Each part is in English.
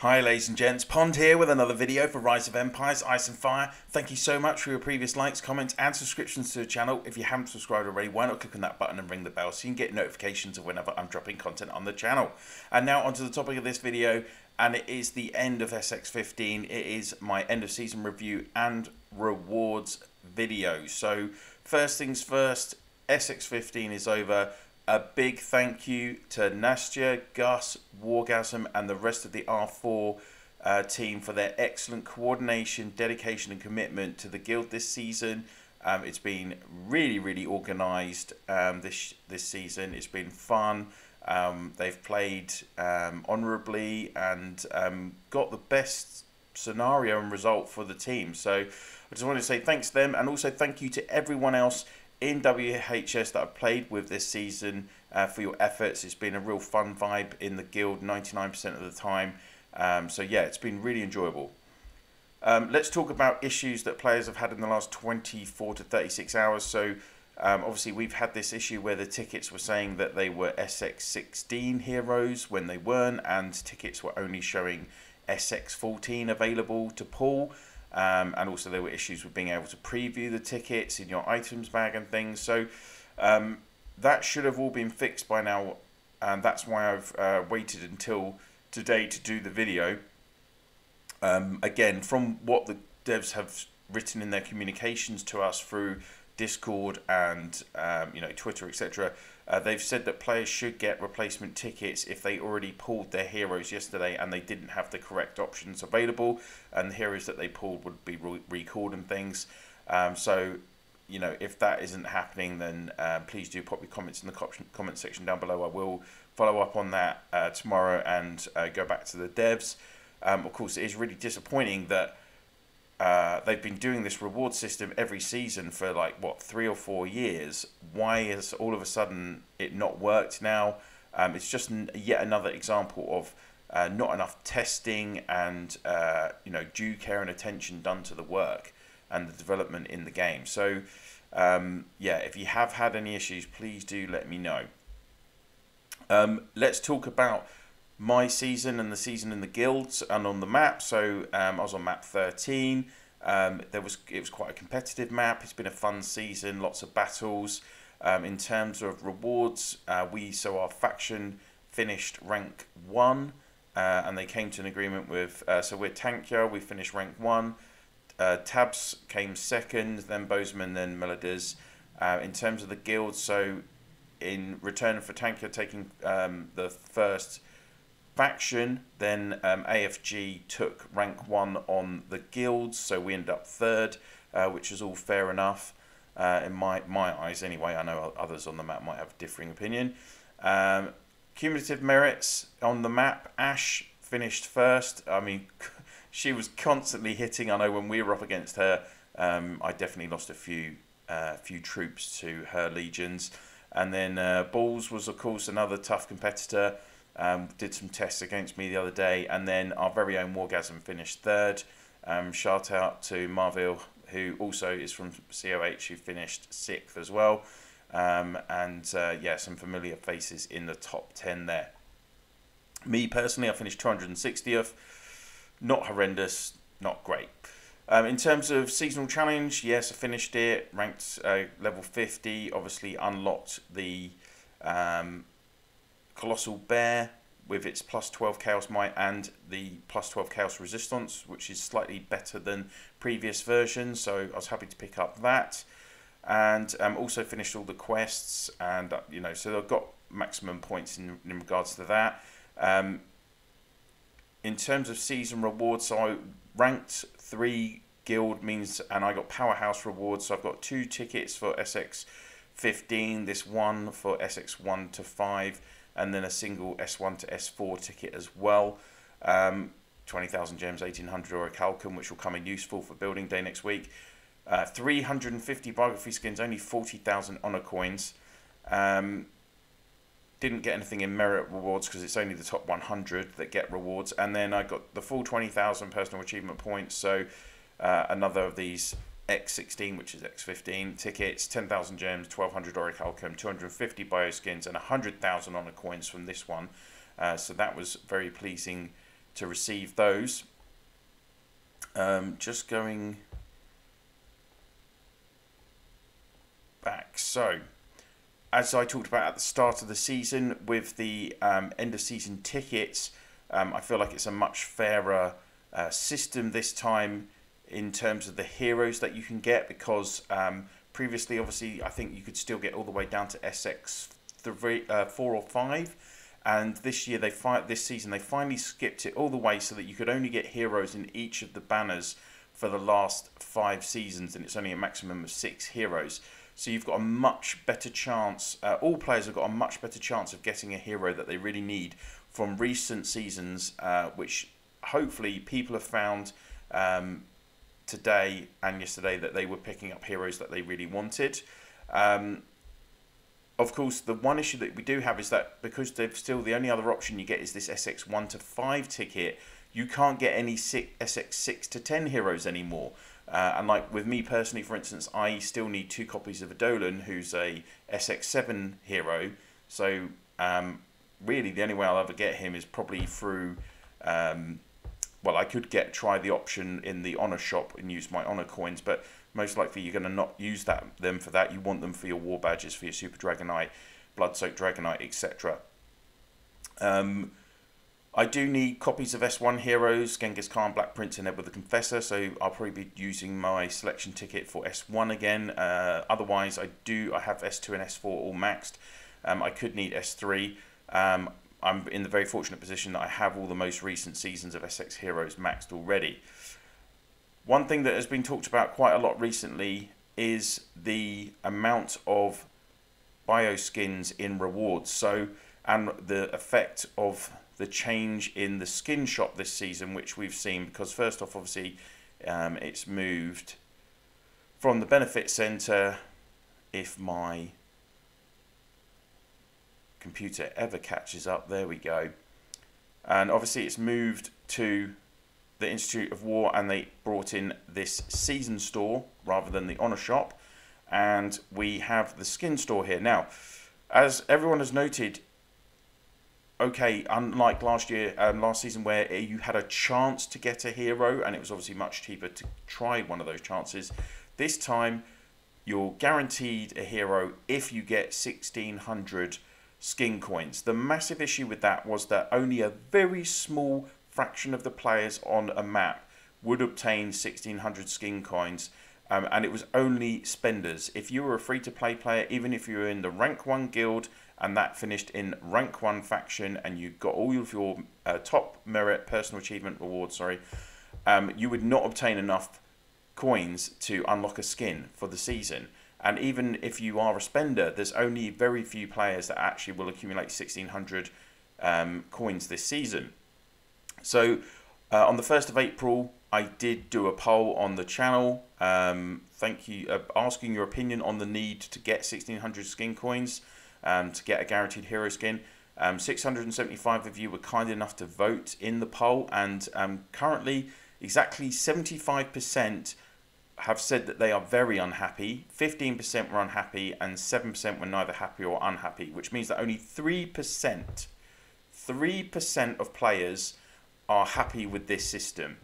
Hi ladies and gents, Pond here with another video for Rise of Empires, Ice and Fire. Thank you so much for your previous likes, comments and subscriptions to the channel. If you haven't subscribed already, why not click on that button and ring the bell so you can get notifications of whenever I'm dropping content on the channel. And now onto the topic of this video, and it is the end of SX15. It is my end of season review and rewards video. So first things first, SX15 is over. A big thank you to Nastya, Gus, Wargasm and the rest of the R4 team for their excellent coordination, dedication and commitment to the guild this season. It's been really organised this season. It's been fun. They've played honourably and got the best scenario and result for the team. So I just want to say thanks to them, and also thank you to everyone else in WHS that I've played with this season for your efforts. It's been a real fun vibe in the guild 99% of the time. So yeah, it's been really enjoyable. Let's talk about issues that players have had in the last 24 to 36 hours. So obviously we've had this issue where the tickets were saying that they were SX16 heroes when they weren't, and tickets were only showing SX14 available to pull. And also there were issues with being able to preview the tickets in your items bag and things. So that should have all been fixed by now, and that's why I've waited until today to do the video. Again, from what the devs have written in their communications to us through Discord and Twitter, etc., they've said that players should get replacement tickets if they already pulled their heroes yesterday and they didn't have the correct options available, and the heroes that they pulled would be recalled and things. So if that isn't happening, then please do pop your comments in the comment section down below. I will follow up on that tomorrow and go back to the devs. Of course, it is really disappointing that they've been doing this reward system every season for like, what, 3 or 4 years. Why has all of a sudden it not worked now? It's just yet another example of not enough testing and due care and attention done to the work and the development in the game. So yeah, if you have had any issues, please do let me know. Let's talk about my season and the season in the guilds and on the map. So I was on map 13. It was quite a competitive map. It's been a fun season, lots of battles. In terms of rewards, our faction finished rank 1, and they came to an agreement with, so we're Tankia, we finished rank 1. Tabs came second, then Bozeman, then Melodies. In terms of the guilds, so in return for Tankia taking the first faction, then AFG took rank 1 on the guilds, so we ended up 3rd, which is all fair enough in my eyes anyway. I know others on the map might have a differing opinion. Cumulative merits on the map, Ash finished 1st. I mean, she was constantly hitting. I know when we were up against her, I definitely lost a few troops to her legions. And then Balls was, of course, another tough competitor. Did some tests against me the other day, and then our very own Wargasm finished 3rd. Shout out to Marville, who also is from COH, who finished 6th as well. Yeah, some familiar faces in the top 10 there. Me personally, I finished 260th. Not horrendous, not great. In terms of seasonal challenge, yes, I finished it, ranked level 50. Obviously unlocked the Colossal Bear with its +12 Chaos Might and the +12 Chaos Resistance, which is slightly better than previous versions, so I was happy to pick up that. And also finished all the quests, and so I've got maximum points in regards to that. In terms of season rewards, so I ranked 3 guild means, and I got powerhouse rewards, so I've got 2 tickets for SX15, this one for SX1 to 5, and then a single S1 to S4 ticket as well. 20,000 gems, 1,800 orichalcum, which will come in useful for building day next week. 350 biography skins, only 40,000 honor coins. Didn't get anything in merit rewards because it's only the top 100 that get rewards. And then I got the full 20,000 personal achievement points. So another of these X16, which is X15 tickets, 10,000 gems, 1,200 orichalcum, 250 bio skins, and 100,000 honor coins from this one. So that was very pleasing to receive those. Just going back, so as I talked about at the start of the season with the end of season tickets, I feel like it's a much fairer system this time in terms of the heroes that you can get, because previously obviously I think you could still get all the way down to SX4 or 5, and this year this season they finally skipped it all the way so that you could only get heroes in each of the banners for the last 5 seasons, and it's only a maximum of 6 heroes. So you've got a much better chance, all players have got a much better chance of getting a hero that they really need from recent seasons, which hopefully people have found today and yesterday that they were picking up heroes that they really wanted. Of course, the one issue that we do have is that because they've still, the only other option you get is this SX1 to 5 ticket, you can't get any SX6 to 10 heroes anymore. And like with me personally, for instance, I still need 2 copies of Adolan, who's a SX7 hero. So really the only way I'll ever get him is probably through, well, I could try the option in the Honor shop and use my Honor coins, but most likely you're going to not use them for that. You want them for your war badges, for your Super Dragonite, Blood-Soaked Dragonite, etc. I do need copies of S1 heroes, Genghis Khan, Black Prince, and Edward the Confessor, so I'll probably be using my selection ticket for S1 again. Otherwise, I have S2 and S4 all maxed. I could need S3. I'm in the very fortunate position that I have all the most recent seasons of SX heroes maxed already. One thing that has been talked about quite a lot recently is the amount of bio skins in rewards. So, and the effect of the change in the skin shop this season, which we've seen, because first off, obviously, it's moved from the benefit center. If my computer ever catches up, there we go. And obviously it's moved to the Institute of War, and they brought in this season store rather than the Honor shop, and we have the skin store here. Now, as everyone has noted, okay, unlike last year, last season, where you had a chance to get a hero and it was obviously much cheaper to try one of those chances, this time you're guaranteed a hero if you get 1600 skin coins. The massive issue with that was that only a very small fraction of the players on a map would obtain 1600 skin coins, and it was only spenders. If you were a free-to-play player, even if you were in the rank 1 guild and that finished in rank 1 faction and you got all of your top merit personal achievement rewards, you would not obtain enough coins to unlock a skin for the season. And even if you are a spender, there's only very few players that actually will accumulate 1600 coins this season. So on the 1st of April, I did do a poll on the channel. Thank you, asking your opinion on the need to get 1600 skin coins to get a guaranteed hero skin. 675 of you were kind enough to vote in the poll, and currently exactly 75% have said that they are very unhappy, 15% were unhappy, and 7% were neither happy or unhappy, which means that only 3% of players are happy with this system.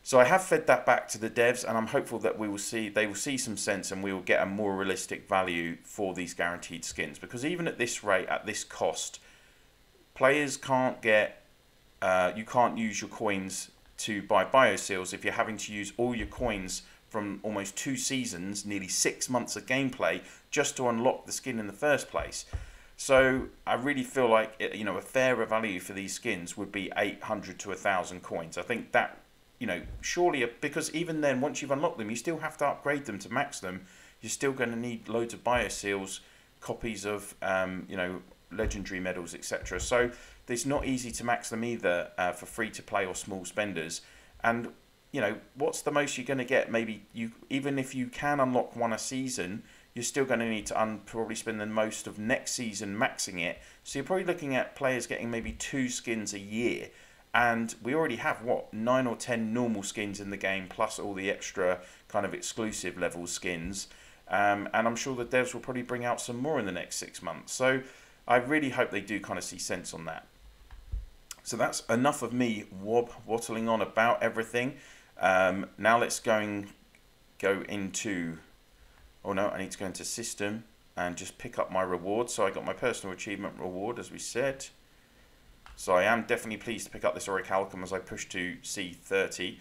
So I have fed that back to the devs, and I'm hopeful that they will see some sense, and we will get a more realistic value for these guaranteed skins. Because even at this rate, at this cost, players can't get, you can't use your coins to buy bio seals if you're having to use all your coins from almost 2 seasons, nearly 6 months of gameplay, just to unlock the skin in the first place. So I really feel like, you know, a fairer value for these skins would be 800 to 1,000 coins. I think that, you know, surely, because even then, once you've unlocked them, you still have to upgrade them to max them. You're still going to need loads of bio seals, copies of, you know, legendary medals, etc. So it's not easy to max them either for free to play or small spenders. And you know, what's the most you're going to get? Maybe even if you can unlock 1 a season, you're still going to need to probably spend the most of next season maxing it. So you're probably looking at players getting maybe 2 skins a year. And we already have, what, 9 or 10 normal skins in the game, plus all the extra kind of exclusive level skins. And I'm sure the devs will probably bring out some more in the next 6 months. So I really hope they do kind of see sense on that. So that's enough of me wattling on about everything. Now let's go into, oh no, I need to go into system and just pick up my reward. So I got my personal achievement reward, as we said. So I am definitely pleased to pick up this Orichalcum as I push to C30.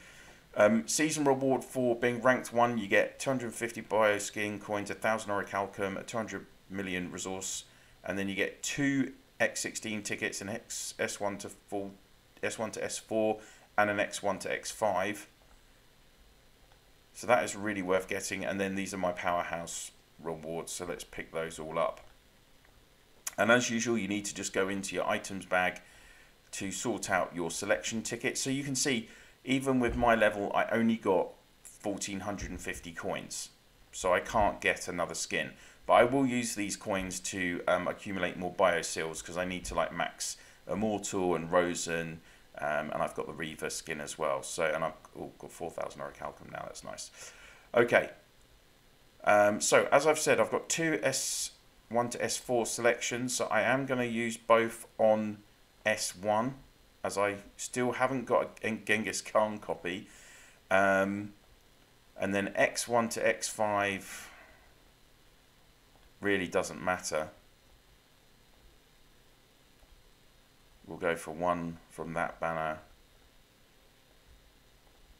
Season reward for being ranked 1, you get 250 bioskin coins, 1,000 Orichalcum, a 200 million resource, and then you get 2 X16 tickets, an S1 to S4, and an X1 to X5. So that is really worth getting. And then these are my powerhouse rewards. So let's pick those all up. And as usual, you need to just go into your items bag to sort out your selection ticket. So you can see, even with my level, I only got 1,450 coins. So I can't get another skin. But I will use these coins to accumulate more bio seals, because I need to like max Immortal and Rosen, and I've got the Reaver skin as well. So, and I've got 4,000 Orichalcum now. That's nice. Okay. So as I've said, I've got 2 S1 to S4 selections. So I am going to use both on S1, as I still haven't got a Genghis Khan copy, and then X1 to X5. Really doesn't matter. We'll go for one from that banner.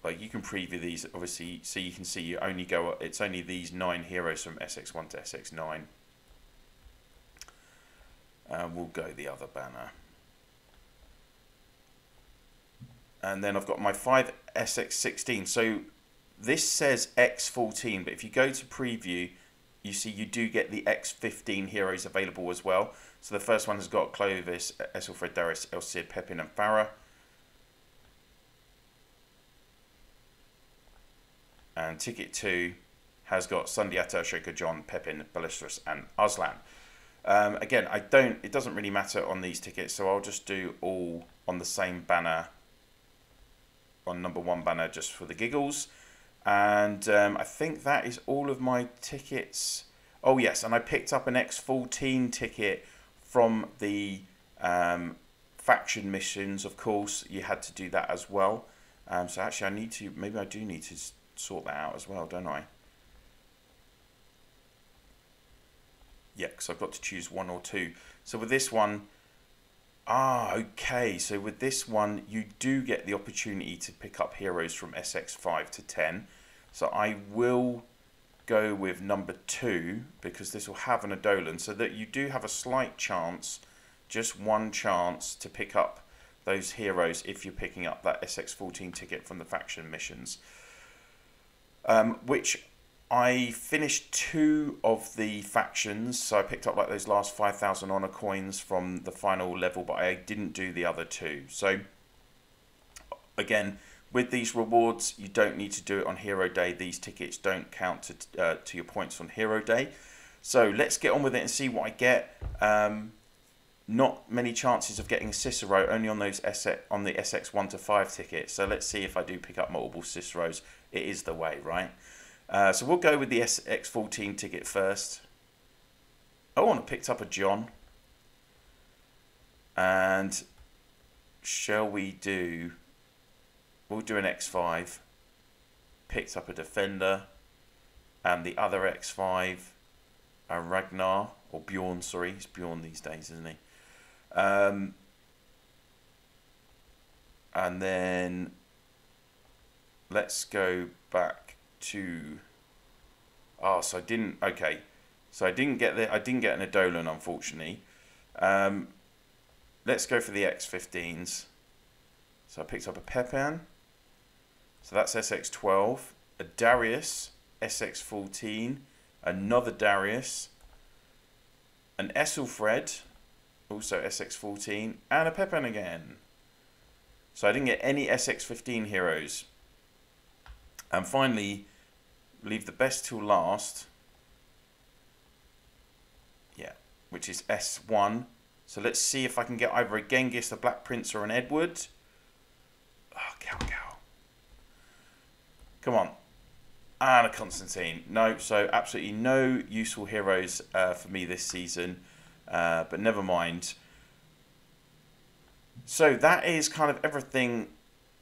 Like, you can preview these obviously, so you can see you only go, it's only these 9 heroes from SX1 to SX9. We'll go the other banner. And then I've got my 5 SX16. So this says X14, but if you go to preview, you see you do get the X15 heroes available as well. So the first one has got Clovis, Ethelfred, Darius, El Cid, Pepin and Farah. And ticket 2 has got Sundiata, Ashoka, John, Pepin, Ballesteros and Aslan. Again, it doesn't really matter on these tickets, so I'll just do all on the same banner, on number 1 banner, just for the giggles. And I think that is all of my tickets. Oh yes, and I picked up an X14 ticket from the faction missions. Of course, you had to do that as well. So actually, maybe I do need to sort that out as well, don't I? Yeah, because I've got to choose 1 or 2. So with this one, okay. So with this one, you do get the opportunity to pick up heroes from SX5 to 10. So I will go with number 2, because this will have an Adolan, so that you do have a slight chance, just 1 chance, to pick up those heroes if you're picking up that SX14 ticket from the faction missions. Which I finished 2 of the factions, so I picked up like those last 5,000 honor coins from the final level, but I didn't do the other 2. So again, with these rewards, you don't need to do it on Hero Day. These tickets don't count to your points on Hero Day. So let's get on with it and see what I get. Not many chances of getting a Cicero, only on those on the SX1 to 5 tickets. So let's see if I do pick up multiple Ciceros. It is the way, right? So we'll go with the SX14 ticket first. Oh, and I picked up a John. And shall we do... We'll do an X5. Picked up a Defender. And the other X5, a Ragnar, or Bjorn, sorry. He's Bjorn these days, isn't he? And then let's go back to... Oh, so I didn't... Okay. So I didn't get an Adolan, unfortunately. Let's go for the X15s. So I picked up a Pepin. So that's SX12, a Darius, SX14, another Darius, an Ethelfred, also SX14, and a Pepin again. So I didn't get any SX15 heroes. And finally, leave the best till last. Yeah, which is S1. So let's see if I can get either a Genghis, a Black Prince, or an Edward. Oh, cow. Come on. And a Constantine. No, so absolutely no useful heroes for me this season. But never mind. So that is kind of everything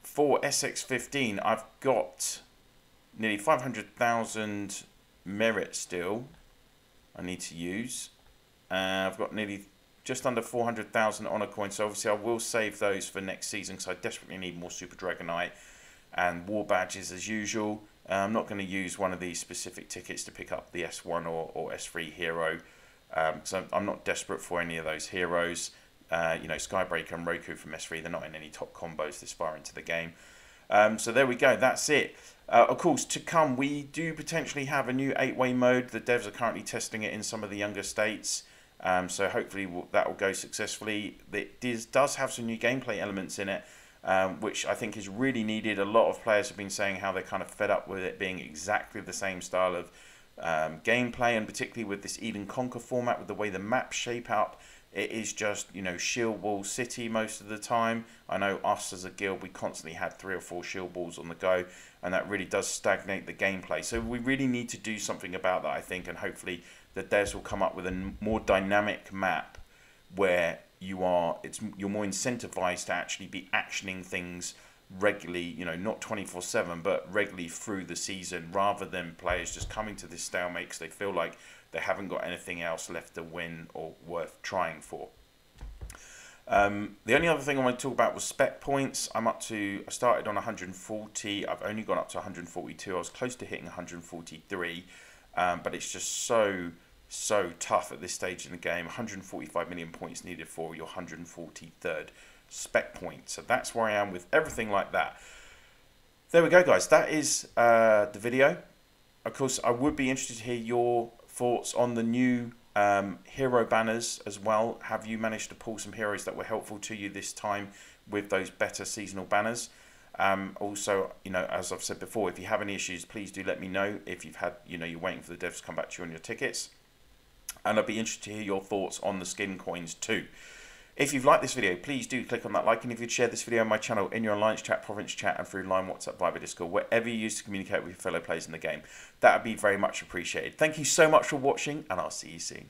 for SX15. I've got nearly 500,000 merit still I need to use. I've got nearly just under 400,000 honor coins, so obviously I will save those for next season because I desperately need more Super Dragonite and war badges as usual. I'm not going to use one of these specific tickets to pick up the S1 or S3 hero, because I'm not desperate for any of those heroes. You know, Skybreaker and Roku from S3, they're not in any top combos this far into the game. So there we go, that's it. Of course, to come, we do potentially have a new 8-way mode. The devs are currently testing it in some of the younger states. So hopefully that will go successfully. It does have some new gameplay elements in it, which I think is really needed. A lot of players have been saying how they're kind of fed up with it being exactly the same style of gameplay, and particularly with this Eden Conquer format, with the way the maps shape up. It is just, you know, shield wall city most of the time. I know us as a guild, we constantly had 3 or 4 shield walls on the go, and that really does stagnate the gameplay. So we really need to do something about that, I think, and hopefully the devs will come up with a more dynamic map where you're more incentivized to actually be actioning things regularly, you know, not 24/7, but regularly through the season, rather than players just coming to this stalemate because they feel like they haven't got anything else left to win or worth trying for. The only other thing I want to talk about was spec points. I started on 140. I've only gone up to 142. I was close to hitting 143, but it's just so tough at this stage in the game. 145 million points needed for your 143rd spec point. So that's where I am with everything like that. There we go, guys. That is the video. Of course, I would be interested to hear your thoughts on the new hero banners as well. Have you managed to pull some heroes that were helpful to you this time with those better seasonal banners? Also, you know, as I've said before, if you have any issues, please do let me know. If you've had, you know, you're waiting for the devs to come back to you on your tickets. And I'd be interested to hear your thoughts on the skin coins too. If you've liked this video, please do click on that like, and if you'd share this video on my channel, in your Alliance chat, Province chat, and through Line, WhatsApp, Viber, Discord, wherever you use to communicate with your fellow players in the game, that would be very much appreciated. Thank you so much for watching, and I'll see you soon.